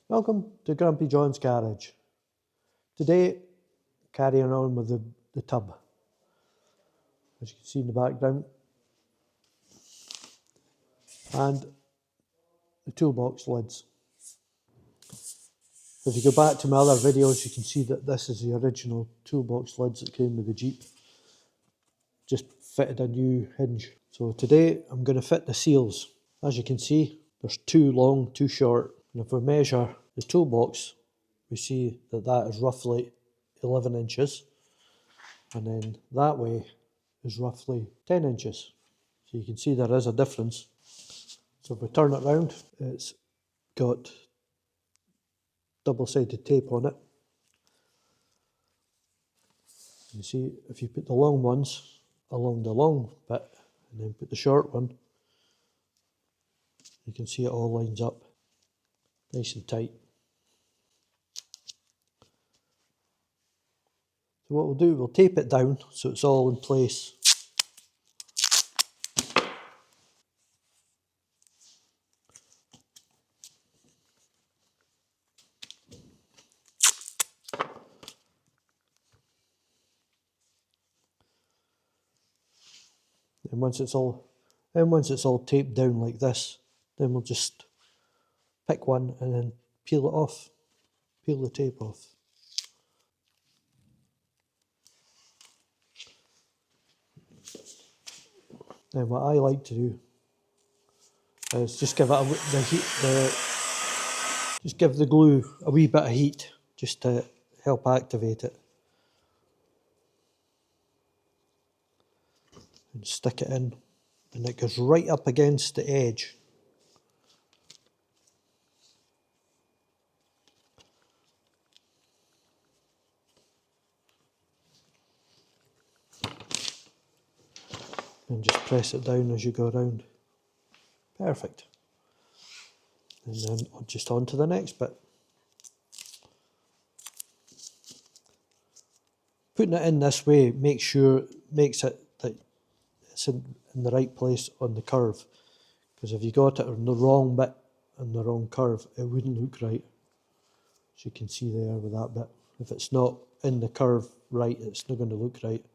Welcome to Grumpy John's Garage. Today, carrying on with the tub. As you can see in the background. And the toolbox lids. If you go back to my other videos, you can see that this is the original toolbox lids that came with the Jeep. Just fitted a new hinge. So today, I'm going to fit the seals. As you can see, there's two long, two short. And if we measure the toolbox, we see that that is roughly 11 inches. And then that way is roughly 10 inches. So you can see there is a difference. So if we turn it round, it's got double-sided tape on it. You see, if you put the long ones along the long bit and then put the short one, you can see it all lines up nice and tight. So what we'll do, we'll tape it down so it's all in place. And once it's all taped down like this, then we'll just pick one and then peel it off, peel the tape off. Then what I like to do is just give it just give the glue a wee bit of heat just to help activate it. And stick it in, and it goes right up against the edge. And just press it down as you go around. Perfect. And then just on to the next bit. Putting it in this way makes it that it's in the right place on the curve. Because if you got it on the wrong bit and the wrong curve, it wouldn't look right. As you can see there with that bit. If it's not in the curve right, it's not going to look right.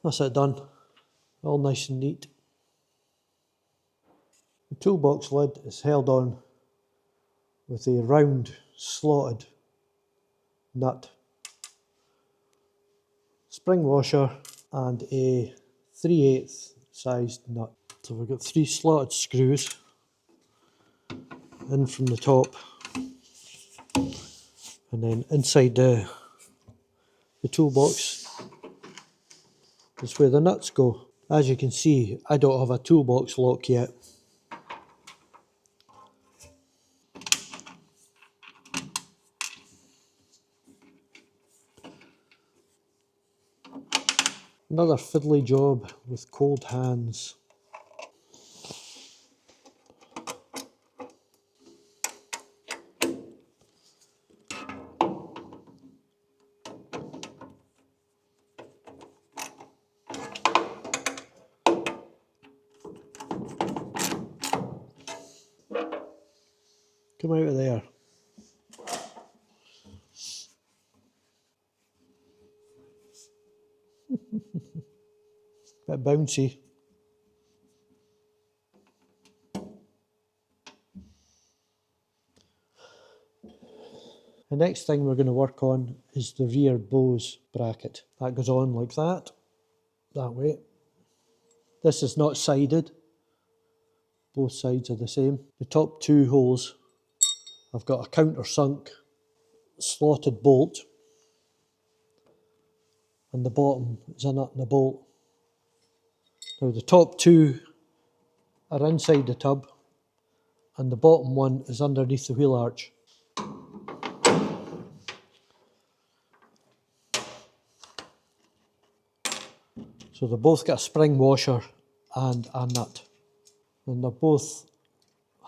That's it done. All nice and neat. The toolbox lid is held on with a round slotted nut, spring washer and a 3/8 sized nut. So we've got 3 slotted screws in from the top, and then inside the toolbox is where the nuts go. As you can see, I don't have a toolbox lock yet. Another fiddly job with cold hands. Come out of there. Bit bouncy. The next thing we're going to work on is the rear Bose bracket. That goes on like that way. This is not sided, both sides are the same. The top two holes, I've got a countersunk slotted bolt, and the bottom is a nut and a bolt. Now the top two are inside the tub, and the bottom one is underneath the wheel arch. So they've both got a spring washer and a nut. And they're both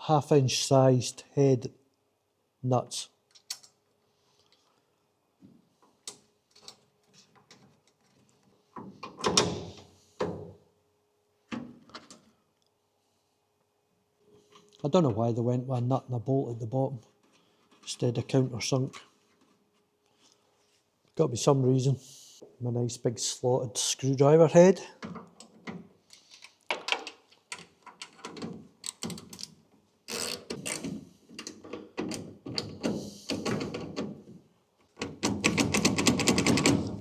1/2 inch sized head nuts. I don't know why they went with a nut and a bolt at the bottom instead of countersunk. Got to be some reason. My nice big slotted screwdriver head.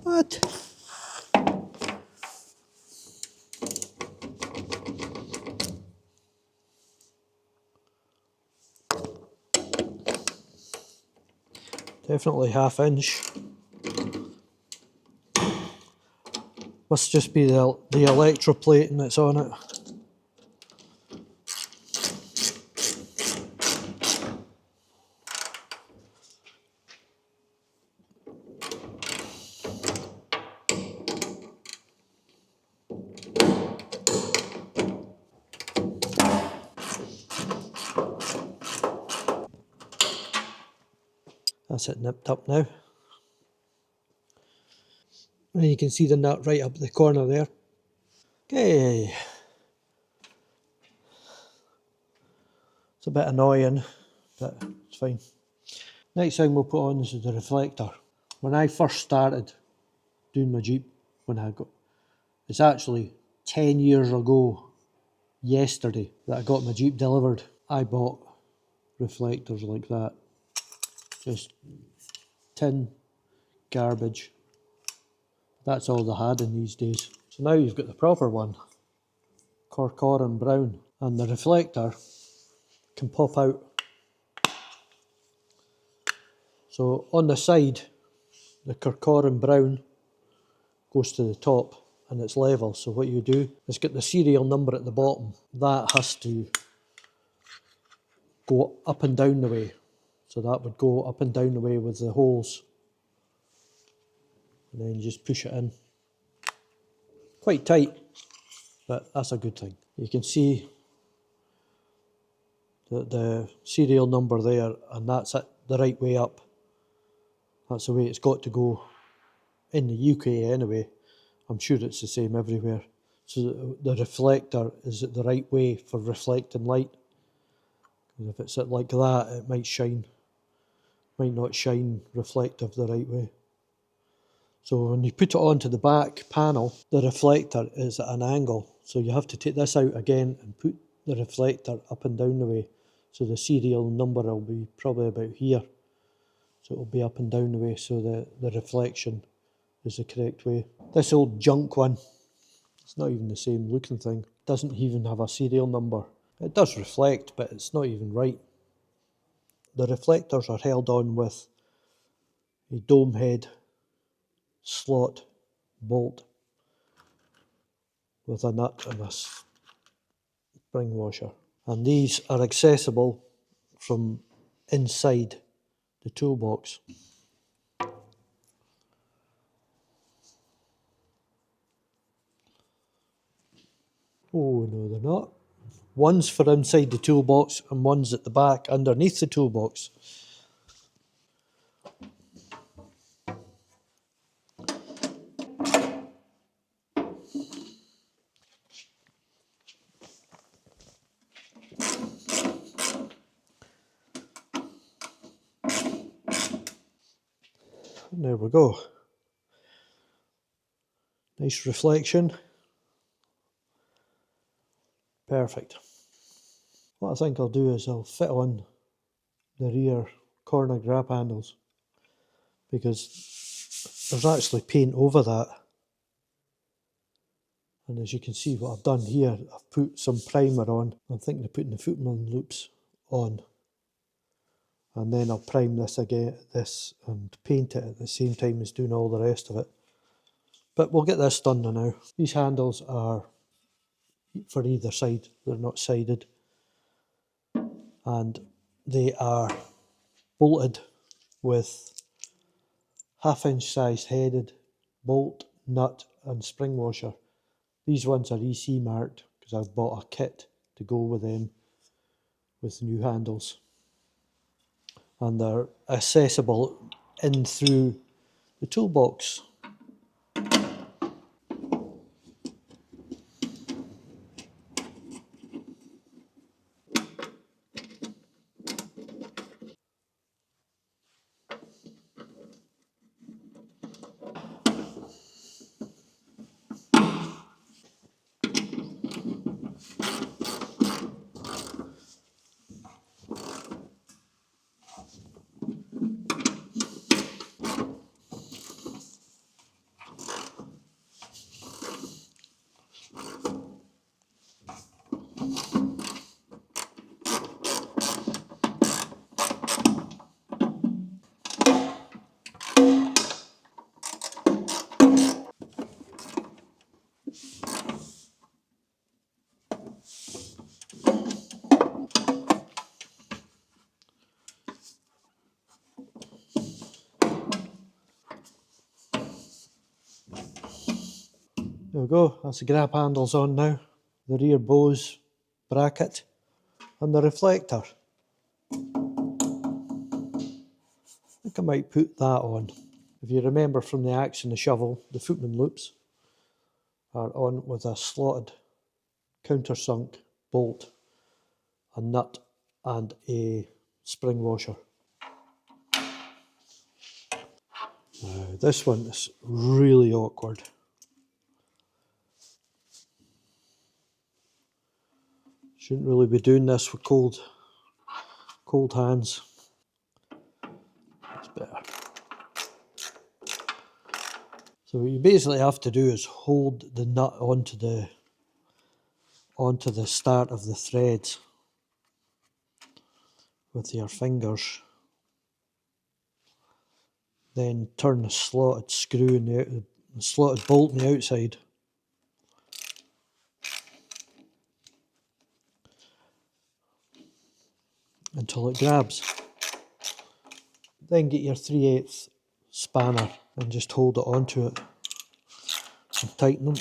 What? Definitely 1/2 inch. Must just be the electroplating that's on it. That's it nipped up now. And you can see the nut right up the corner there. Okay. It's a bit annoying, but it's fine. Next thing we'll put on is the reflector. When I first started doing my Jeep, it's actually 10 years ago, yesterday, that I got my Jeep delivered. I bought reflectors like that. Just tin garbage. That's all they had in these days. So now you've got the proper one, Corcoran brown, and the reflector can pop out. So on the side, the Corcoran brown goes to the top and it's level. So what you do is get the serial number at the bottom. That has to go up and down the way. So that would go up and down the way with the holes. And then you just push it in. Quite tight, but that's a good thing. You can see the serial number there, and that's it, the right way up. That's the way it's got to go in the UK anyway. I'm sure it's the same everywhere. So the reflector is at the right way for reflecting light. If it's like that, it might not shine reflective the right way. So when you put it onto the back panel, the reflector is at an angle. So you have to take this out again and put the reflector up and down the way. So the serial number will be probably about here. So it'll be up and down the way, so the reflection is the correct way. This old junk one, it's not even the same looking thing. It doesn't even have a serial number. It does reflect, but it's not even right. The reflectors are held on with a dome head slot bolt with a nut and a spring washer. And these are accessible from inside the toolbox. Oh no, they're not. One's for inside the toolbox and one's at the back underneath the toolbox. And there we go. Nice reflection. Perfect. What I think I'll do is I'll fit on the rear corner grab handles because there's actually paint over that. And as you can see, what I've done here, I've put some primer on. I'm thinking of putting the footman loops on. And then I'll prime this again, and paint it at the same time as doing all the rest of it. But we'll get this done now. These handles are for either side, they're not sided. And they are bolted with 1/2 inch sized headed bolt, nut and spring washer. These ones are EC marked because I've bought a kit to go with them with new handles. And they're accessible in through the toolbox. There we go, that's the grab handles on now, the rear Bose bracket and the reflector. I think I might put that on. If you remember from the axe and the shovel, the footman loops are on with a slotted countersunk bolt, a nut and a spring washer. Now this one is really awkward. Shouldn't really be doing this with cold hands. That's better. So what you basically have to do is hold the nut onto the start of the threads with your fingers. Then turn the slotted screw in the slotted bolt on the outside. Until it grabs. Then get your 3/8 spanner and just hold it onto it and tighten them.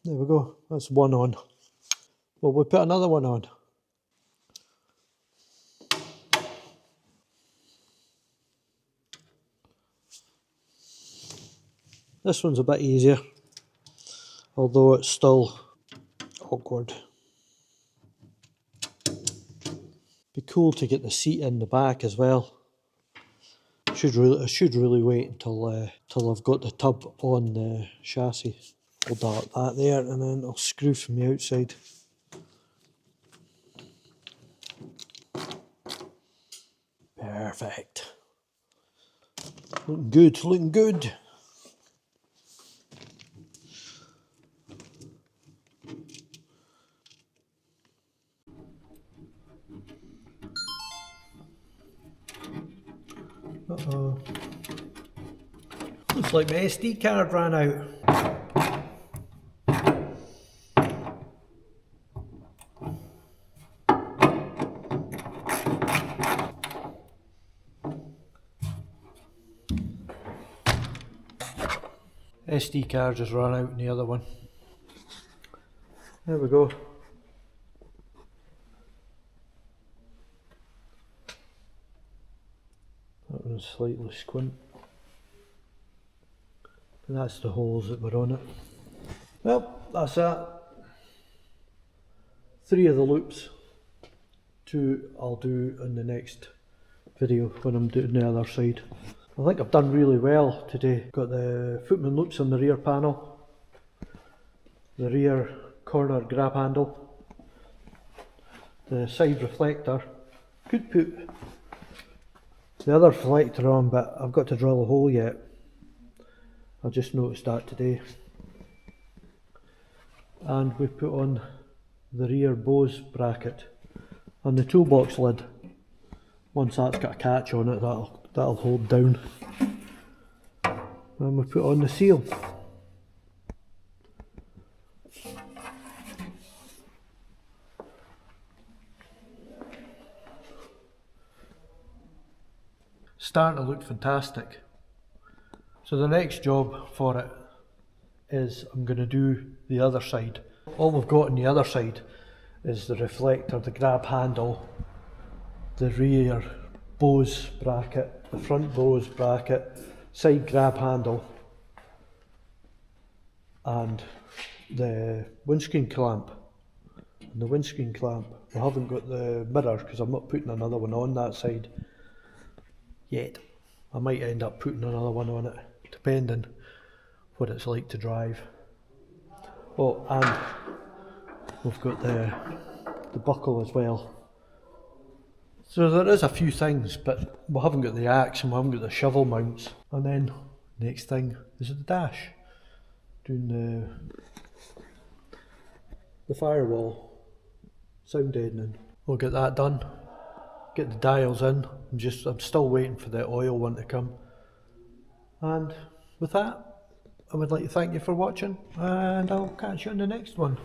There we go, that's one on. Well, we'll put another one on. This one's a bit easier, although it's still awkward. Be cool to get the seat in the back as well. I should really wait until I've got the tub on the chassis. Hold that like that there, and then I'll screw from the outside. Perfect. Looking good, looking good. Uh-oh. Looks like my SD card ran out. SD card just ran out in the other one. There we go. That one's slightly squint. And that's the holes that were on it. Well, that's that. 3 of the loops. 2 I'll do in the next video when I'm doing the other side. I think I've done really well today. Got the footman loops on the rear panel, the rear corner grab handle, the side reflector. Could put the other reflector on, but I've got to drill a hole yet. I just noticed that today. And we put on the rear Bose bracket and the toolbox lid. Once that's got a catch on it, that'll hold down. And we put on the seal. Starting to look fantastic. So the next job for it is I'm going to do the other side. All we've got on the other side is the reflector, the grab handle, the rear Bose bracket, the front Bose bracket, side grab handle, and the windscreen clamp. And the windscreen clamp, we haven't got the mirror because I'm not putting another one on that side yet. I might end up putting another one on it, depending what it's like to drive. Oh, and we've got the buckle as well. So there is a few things, but we haven't got the axe and we haven't got the shovel mounts. And then next thing is the dash. Doing the firewall, sound deadening. We'll get that done. Get the dials in. I'm still waiting for the oil one to come. And with that, I would like to thank you for watching, and I'll catch you on the next one.